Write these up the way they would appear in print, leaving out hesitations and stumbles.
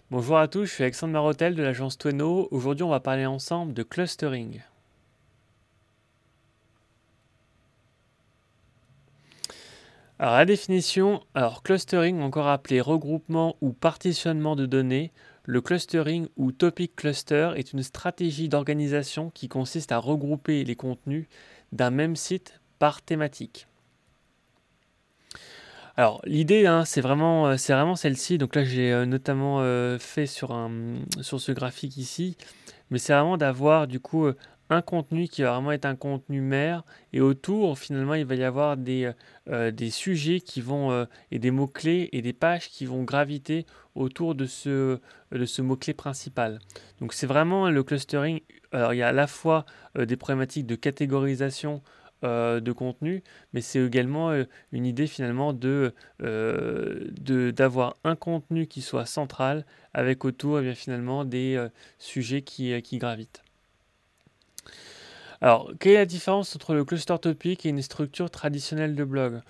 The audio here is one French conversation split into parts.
Bonjour à tous, je suis Alexandre Marotel de l'agence Tweno. Aujourd'hui, on va parler ensemble de clustering. Alors, la définition, clustering, encore appelé regroupement ou partitionnement de données, le clustering ou topic cluster est une stratégie d'organisation qui consiste à regrouper les contenus d'un même site par thématique. Alors, l'idée, c'est vraiment celle-ci. Donc là, j'ai notamment fait sur ce graphique ici. Mais c'est vraiment d'avoir du coup un contenu qui va vraiment être un contenu mère et autour finalement il va y avoir des sujets qui vont et des mots-clés et des pages qui vont graviter autour de ce mot-clé principal. Donc c'est vraiment le clustering. Alors il y a à la fois des problématiques de catégorisation de contenu, mais c'est également une idée finalement d'avoir un contenu qui soit central avec autour bien, finalement des sujets qui gravitent. Alors, quelle est la différence entre le cluster topic et une structure traditionnelle de blog?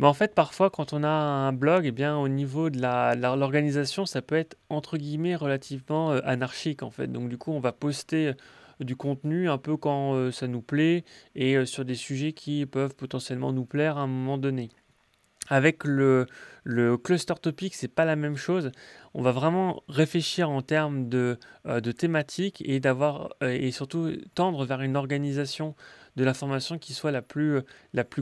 Mais en fait, parfois, quand on a un blog, eh bien, au niveau de l'organisation, ça peut être entre guillemets relativement anarchique en fait. Donc, du coup, on va poster du contenu un peu quand ça nous plaît et sur des sujets qui peuvent potentiellement nous plaire à un moment donné. Avec le cluster topic, c'est pas la même chose. On va vraiment réfléchir en termes de thématiques et et surtout tendre vers une organisation de l'information qui soit la plus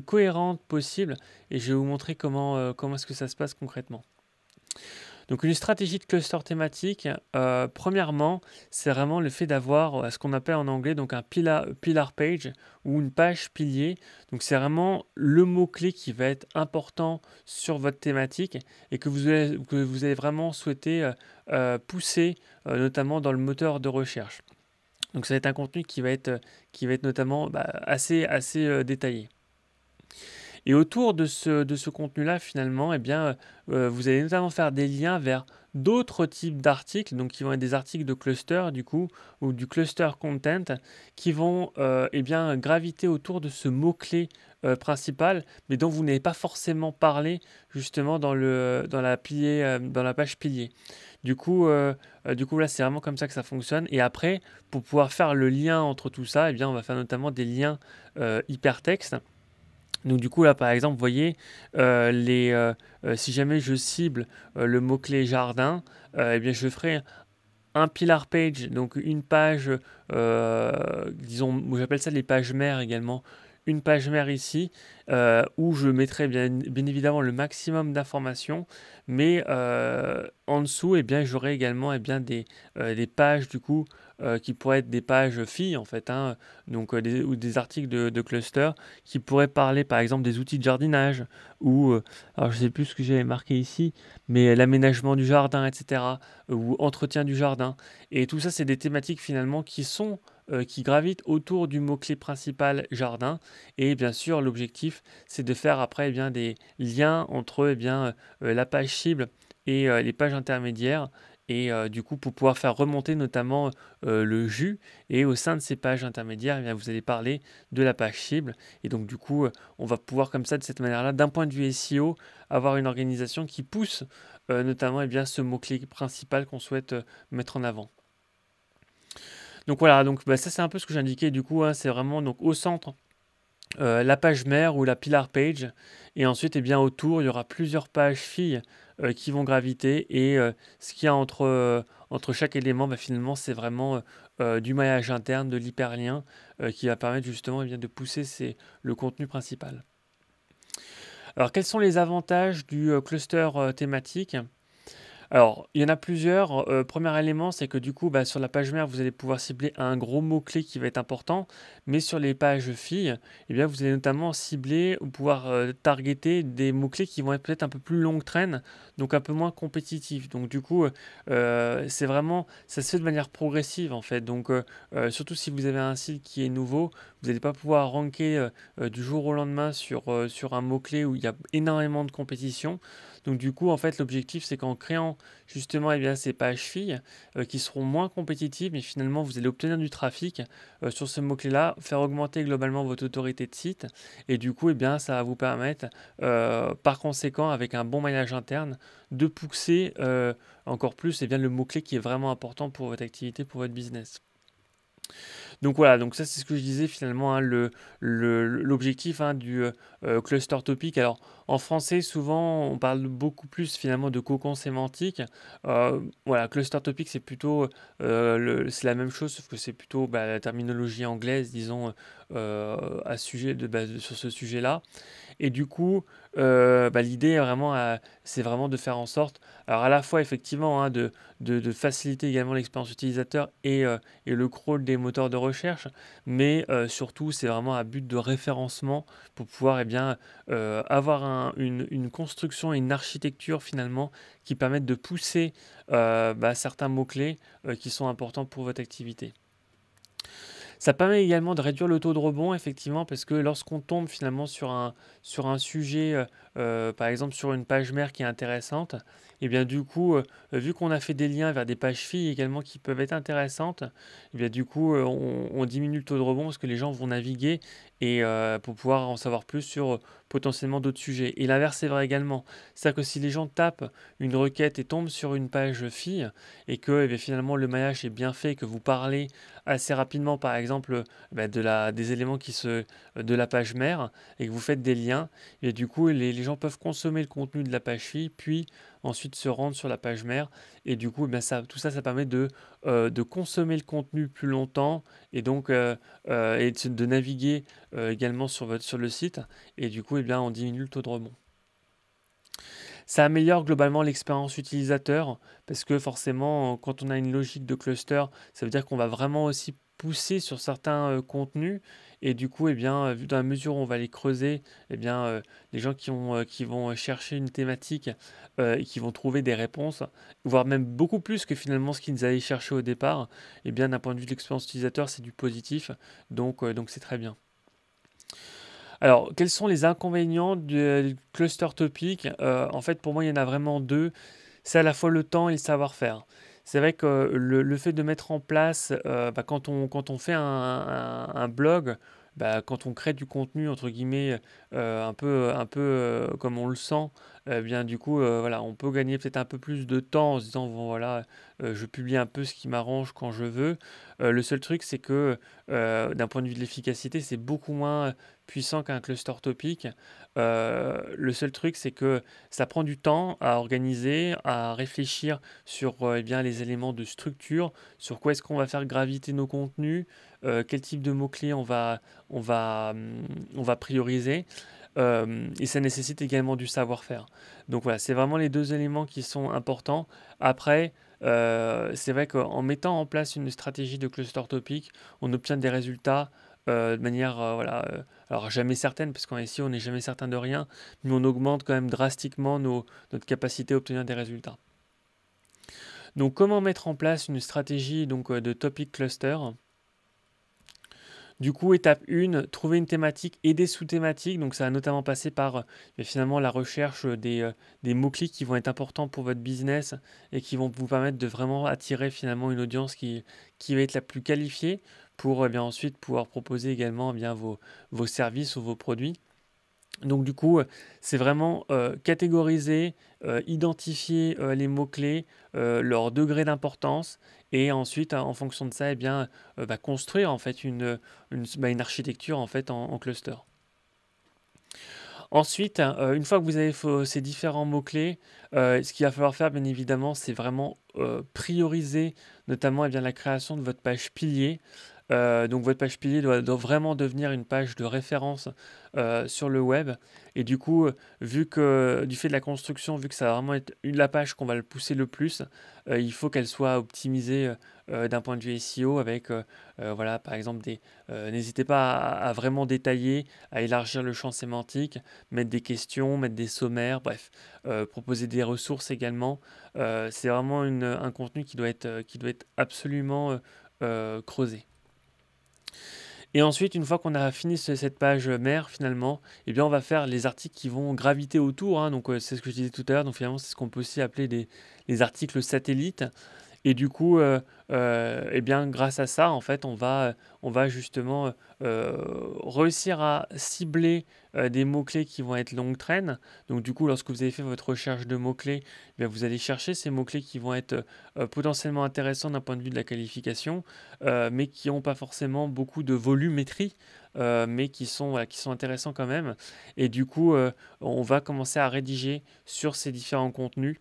cohérente possible. Et je vais vous montrer comment est-ce que ça se passe concrètement. Donc une stratégie de cluster thématique, premièrement, c'est vraiment le fait d'avoir ce qu'on appelle en anglais donc un pillar page ou une page pilier. Donc c'est vraiment le mot-clé qui va être important sur votre thématique et que vous allez vraiment souhaiter pousser, notamment dans le moteur de recherche. Donc ça va être un contenu qui va être notamment assez détaillé. Et autour de ce contenu-là, finalement, eh bien, vous allez notamment faire des liens vers d'autres types d'articles, donc qui vont être des articles de cluster, du coup, ou du cluster content, qui vont eh bien, graviter autour de ce mot-clé principal, mais dont vous n'avez pas forcément parlé justement dans la page pilier. Du coup, là, c'est vraiment comme ça que ça fonctionne. Et après, pour pouvoir faire le lien entre tout ça, eh bien, on va faire notamment des liens hypertextes. Donc du coup là par exemple vous voyez si jamais je cible le mot-clé jardin, eh bien je ferai un pillar page, donc une page, disons, moi j'appelle ça les pages mères également, une page mère ici, où je mettrai bien évidemment le maximum d'informations, mais en dessous, eh bien, j'aurai également des pages du coup qui pourraient être des pages filles en fait, hein, donc ou des articles de cluster qui pourraient parler par exemple des outils de jardinage, ou, alors je sais plus ce que j'avais marqué ici, mais l'aménagement du jardin, etc., ou entretien du jardin. Et tout ça, c'est des thématiques finalement qui gravitent autour du mot-clé principal jardin. Et bien sûr, l'objectif, c'est de faire après des liens entre la page cible et les pages intermédiaires. Et du coup, pour pouvoir faire remonter notamment le jus. Et au sein de ces pages intermédiaires, vous allez parler de la page cible. Et donc, du coup, on va pouvoir comme ça, de cette manière-là, d'un point de vue SEO, avoir une organisation qui pousse notamment ce mot-clé principal qu'on souhaite mettre en avant. Donc voilà, donc ça c'est un peu ce que j'indiquais du coup, hein, c'est vraiment donc au centre la page mère ou la pillar page, et ensuite autour il y aura plusieurs pages filles qui vont graviter, et ce qu'il y a entre chaque élément, finalement c'est vraiment du maillage interne, de l'hyperlien qui va permettre justement de pousser le contenu principal. Alors quels sont les avantages du cluster thématique? Alors, il y en a plusieurs. Premier élément, c'est que du coup, sur la page mère, vous allez pouvoir cibler un gros mot-clé qui va être important. Mais sur les pages filles, vous allez notamment cibler ou pouvoir targeter des mots-clés qui vont être peut-être un peu plus longue traîne, donc un peu moins compétitifs. Donc du coup, ça se fait de manière progressive en fait. Donc surtout si vous avez un site qui est nouveau, vous n'allez pas pouvoir ranker du jour au lendemain sur un mot-clé où il y a énormément de compétition. Donc du coup, en fait, l'objectif, c'est qu'en créant justement eh bien, ces pages filles qui seront moins compétitives, mais finalement, vous allez obtenir du trafic sur ce mot-clé-là, faire augmenter globalement votre autorité de site, et du coup, eh bien, ça va vous permettre, par conséquent, avec un bon maillage interne, de pousser encore plus eh bien, le mot-clé qui est vraiment important pour votre activité, pour votre business. Donc voilà, donc ça c'est ce que je disais finalement, hein, l'objectif hein, du cluster topic. Alors en français, souvent on parle beaucoup plus finalement de cocon sémantique. Voilà, cluster topic c'est plutôt c'est la même chose, sauf que c'est plutôt bah, la terminologie anglaise, disons, à sujet sur ce sujet-là. Et du coup, bah, l'idée est vraiment, c'est vraiment de faire en sorte, alors à la fois effectivement hein, de faciliter également l'expérience utilisateur et le crawl des moteurs de recherche, mais surtout c'est vraiment à but de référencement pour pouvoir eh bien, avoir une construction et une architecture finalement qui permettent de pousser bah, certains mots-clés qui sont importants pour votre activité. Ça permet également de réduire le taux de rebond, effectivement, parce que lorsqu'on tombe finalement sur un sujet, par exemple sur une page mère qui est intéressante, et bien du coup, vu qu'on a fait des liens vers des pages filles également qui peuvent être intéressantes, et bien du coup, on diminue le taux de rebond parce que les gens vont naviguer et pour pouvoir en savoir plus sur potentiellement d'autres sujets. Et l'inverse est vrai également. C'est-à-dire que si les gens tapent une requête et tombent sur une page fille et que eh bien, finalement le maillage est bien fait, que vous parlez assez rapidement, par exemple, bah, des éléments de la page mère et que vous faites des liens. Et du coup, les gens peuvent consommer le contenu de la page fille, puis ensuite se rendre sur la page mère. Et du coup, eh bien, tout ça, ça permet de consommer le contenu plus longtemps et donc et de naviguer également sur le site. Et du coup, eh bien, on diminue le taux de rebond. Ça améliore globalement l'expérience utilisateur parce que forcément, quand on a une logique de cluster, ça veut dire qu'on va vraiment aussi pousser sur certains contenus et du coup, eh bien, vu dans la mesure où on va les creuser, eh bien, les gens qui vont chercher une thématique et qui vont trouver des réponses, voire même beaucoup plus que finalement ce qu'ils allaient chercher au départ, eh bien, d'un point de vue de l'expérience utilisateur, c'est du positif, donc c'est très bien. Alors, quels sont les inconvénients du cluster topic? En fait, pour moi, il y en a vraiment deux. C'est à la fois le temps et le savoir-faire. C'est vrai que le fait de mettre en place, bah, quand on fait un blog, bah, quand on crée du contenu, entre guillemets, un peu comme on le sent, bien du coup, voilà, on peut gagner peut-être un peu plus de temps en se disant, bon voilà, je publie un peu ce qui m'arrange quand je veux. Le seul truc, c'est que d'un point de vue de l'efficacité, c'est beaucoup moins puissant qu'un cluster topic. Le seul truc, c'est que ça prend du temps à organiser, à réfléchir sur eh bien, les éléments de structure, sur quoi est-ce qu'on va faire graviter nos contenus, quel type de mots-clés on va prioriser. Et ça nécessite également du savoir-faire. Donc voilà, c'est vraiment les deux éléments qui sont importants. Après, c'est vrai qu'en mettant en place une stratégie de cluster topic, on obtient des résultats de manière voilà, alors jamais certaine, parce qu'en SEO on n'est jamais certain de rien, mais on augmente quand même drastiquement notre capacité à obtenir des résultats. Donc comment mettre en place une stratégie donc, de topic cluster? Du coup, étape 1, trouver une thématique et des sous-thématiques. Donc, ça va notamment passer par finalement la recherche des mots-clés qui vont être importants pour votre business et qui vont vous permettre de vraiment attirer finalement une audience qui va être la plus qualifiée pour bien, ensuite pouvoir proposer également bien, vos services ou vos produits. Donc du coup, c'est vraiment catégoriser, identifier les mots-clés, leur degré d'importance et ensuite, en fonction de ça, eh bien, bah, construire en fait une architecture en fait en cluster. Ensuite, une fois que vous avez ces différents mots-clés, ce qu'il va falloir faire, bien évidemment, c'est vraiment prioriser notamment eh bien, la création de votre page pilier. Donc votre page pilier doit vraiment devenir une page de référence sur le web. Et du coup, vu que du fait de la construction, vu que ça va vraiment être la page qu'on va le pousser le plus, il faut qu'elle soit optimisée d'un point de vue SEO avec, voilà, par exemple, n'hésitez pas à vraiment détailler, à élargir le champ sémantique, mettre des questions, mettre des sommaires, bref, proposer des ressources également. C'est vraiment un contenu qui doit être absolument creusé. Et ensuite, une fois qu'on a fini cette page mère, finalement, eh bien, on va faire les articles qui vont graviter autour, hein. Donc, c'est ce que je disais tout à l'heure. Donc, finalement, c'est ce qu'on peut aussi appeler les articles satellites. Et du coup, eh bien, grâce à ça, en fait, on va justement réussir à cibler des mots-clés qui vont être longue traîne. Donc, du coup, lorsque vous avez fait votre recherche de mots-clés, eh bien, vous allez chercher ces mots-clés qui vont être potentiellement intéressants d'un point de vue de la qualification, mais qui n'ont pas forcément beaucoup de volumétrie, mais qui sont, voilà, qui sont intéressants quand même. Et du coup, on va commencer à rédiger sur ces différents contenus.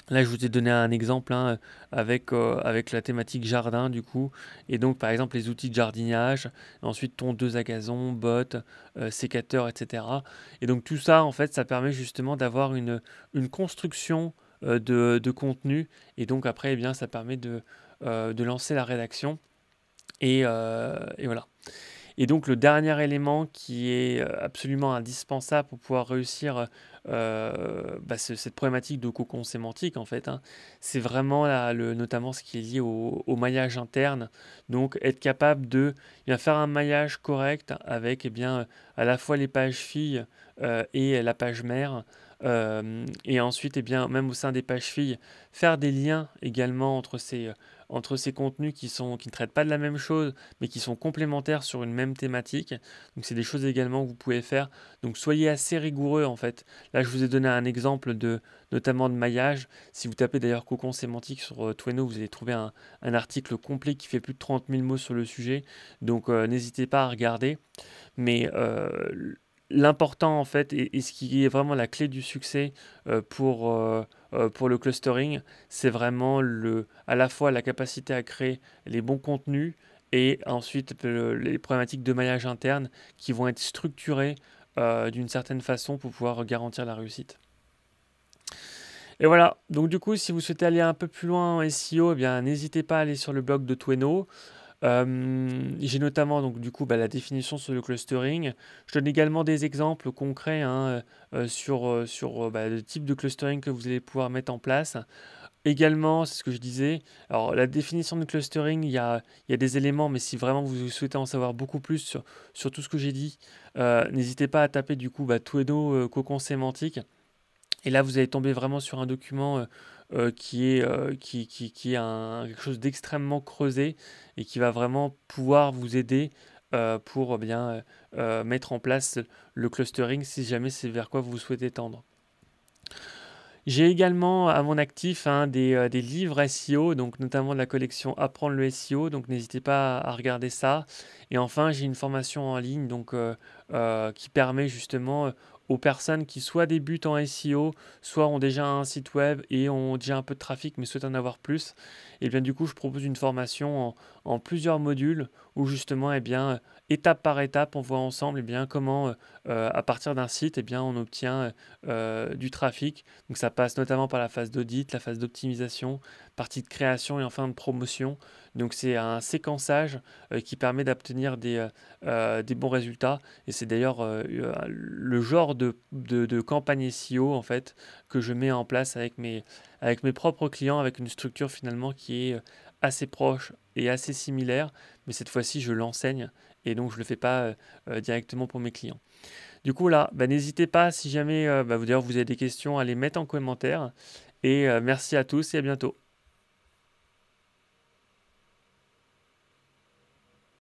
Là, je vous ai donné un exemple, hein, avec la thématique jardin, du coup. Et donc, par exemple, les outils de jardinage, ensuite tondeuse à gazon, bottes, sécateur, etc. Et donc, tout ça, en fait, ça permet justement d'avoir une construction de contenu. Et donc, après, eh bien, ça permet de lancer la rédaction. Et voilà. Et donc le dernier élément qui est absolument indispensable pour pouvoir réussir cette problématique de cocon sémantique en fait, hein, c'est vraiment notamment ce qui est lié au maillage interne. Donc être capable de bien faire un maillage correct avec à la fois les pages filles et la page mère. Et ensuite, même au sein des pages filles, faire des liens également entre ces contenus qui ne traitent pas de la même chose, mais qui sont complémentaires sur une même thématique. Donc c'est des choses également que vous pouvez faire. Donc soyez assez rigoureux en fait. Là, je vous ai donné un exemple notamment de maillage. Si vous tapez d'ailleurs cocon sémantique sur Tweno, vous allez trouver un article complet qui fait plus de 30 000 mots sur le sujet. Donc n'hésitez pas à regarder. Mais l'important en fait, et ce qui est vraiment la clé du succès pour le clustering, c'est vraiment à la fois la capacité à créer les bons contenus et ensuite les problématiques de maillage interne qui vont être structurées d'une certaine façon pour pouvoir garantir la réussite. Et voilà, donc du coup, si vous souhaitez aller un peu plus loin en SEO, eh bien, n'hésitez pas à aller sur le blog de Tweno. J'ai notamment donc du coup la définition sur le clustering. Je donne également des exemples concrets, hein, sur le type de clustering que vous allez pouvoir mettre en place. Également, c'est ce que je disais. Alors la définition de clustering, il y a des éléments, mais si vraiment vous souhaitez en savoir beaucoup plus sur tout ce que j'ai dit, n'hésitez pas à taper du coup Tweno cocon sémantique. Et là, vous allez tomber vraiment sur un document qui est quelque chose d'extrêmement creusé et qui va vraiment pouvoir vous aider pour mettre en place le clustering si jamais c'est vers quoi vous souhaitez tendre. J'ai également à mon actif, hein, des livres SEO, donc notamment de la collection Apprendre le SEO, donc n'hésitez pas à regarder ça. Et enfin, j'ai une formation en ligne qui permet justement aux personnes qui soit débutent en SEO, soit ont déjà un site web et ont déjà un peu de trafic mais souhaitent en avoir plus. Et bien du coup, je propose une formation en plusieurs modules où justement, étape par étape, on voit ensemble comment à partir d'un site, on obtient du trafic. Donc ça passe notamment par la phase d'audit, la phase d'optimisation, partie de création et enfin de promotion. Donc c'est un séquençage qui permet d'obtenir des bons résultats. Et c'est d'ailleurs le genre de campagne SEO en fait que je mets en place avec mes propres clients, avec une structure finalement qui est assez proche et assez similaire. Mais cette fois-ci, je l'enseigne et donc je ne le fais pas directement pour mes clients. Du coup, là, n'hésitez pas, si jamais vous avez des questions, à les mettre en commentaire. Et merci à tous et à bientôt.